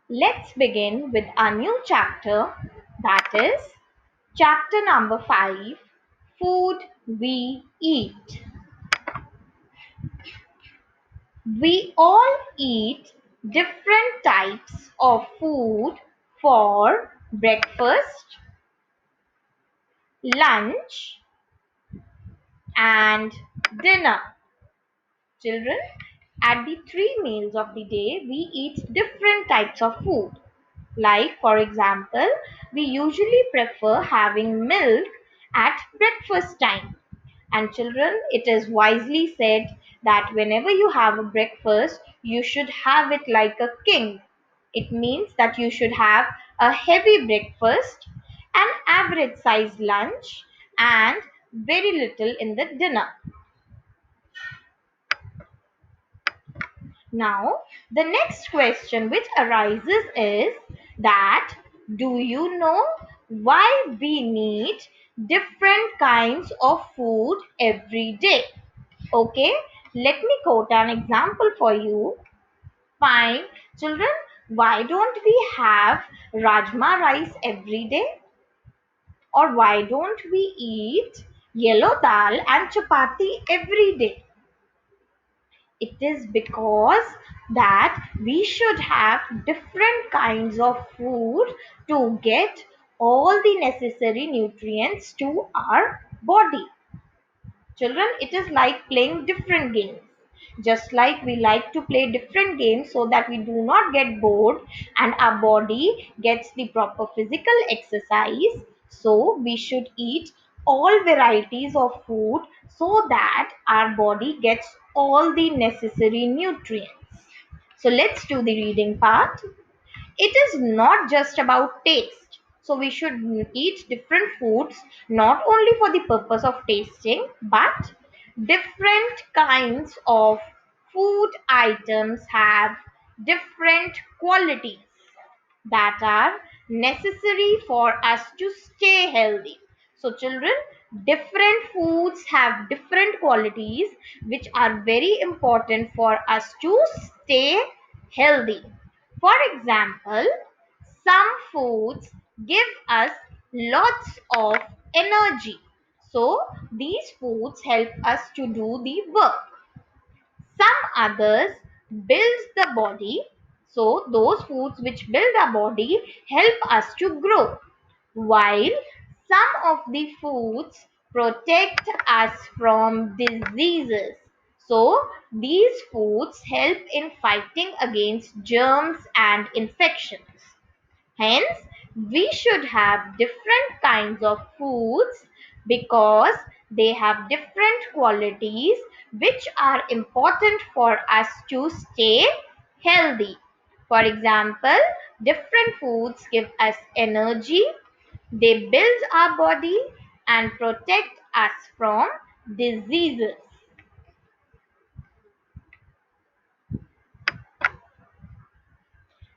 Let's begin with our new chapter, that is chapter number 5, Food We Eat. We all eat different types of food for breakfast, lunch, and dinner. Children, at the three meals of the day, we eat different types of food. Like, for example, we usually prefer having milk at breakfast time. And children, it is wisely said that whenever you have a breakfast, you should have it like a king. It means that you should have a heavy breakfast, an average sized lunch, and very little in the dinner. Now, the next question which arises is that do you know why we need different kinds of food every day? Okay, let me quote an example for you. Fine, children, why don't we have rajma rice every day? Or why don't we eat yellow dal and chapati every day? It is because that we should have different kinds of food to get all the necessary nutrients to our body. Children, it is like playing different games. Just like we like to play different games so that we do not get bored and our body gets the proper physical exercise, so we should eat all varieties of food so that our body gets all the necessary nutrients. So let's do the reading part. It is not just about taste. So we should eat different foods not only for the purpose of tasting, but different kinds of food items have different qualities that are necessary for us to stay healthy. So children, different foods have different qualities which are very important for us to stay healthy. For example, some foods give us lots of energy. So these foods help us to do the work. Some others build the body. So those foods which build our body help us to grow. While some of the foods protect us from diseases. So these foods help in fighting against germs and infections. Hence, we should have different kinds of foods because they have different qualities which are important for us to stay healthy. For example, different foods give us energy, they build our body and protect us from diseases.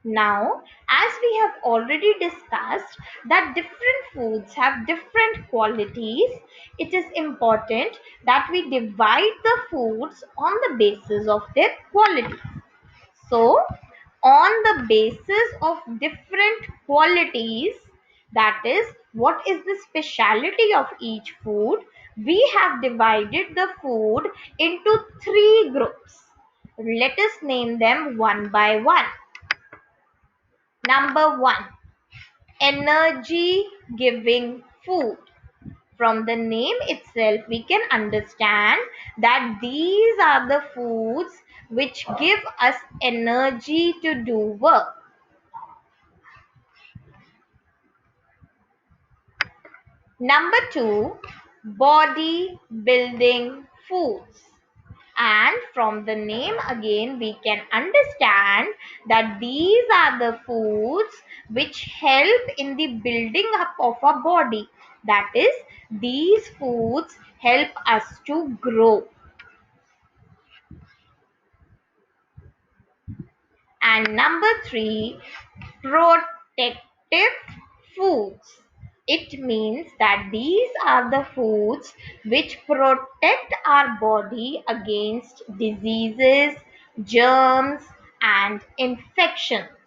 Now, as we have already discussed that different foods have different qualities, it is important that we divide the foods on the basis of their qualities. So, on the basis of different qualities, that is, what is the speciality of each food, we have divided the food into three groups. Let us name them one by one. Number one, energy giving food. From the name itself, we can understand that these are the foods which give us energy to do work. Number two, body building foods. And from the name again, we can understand that these are the foods which help in the building up of our body. That is, these foods help us to grow. And number three, protective foods. It means that these are the foods which protect our body against diseases, germs, and infections.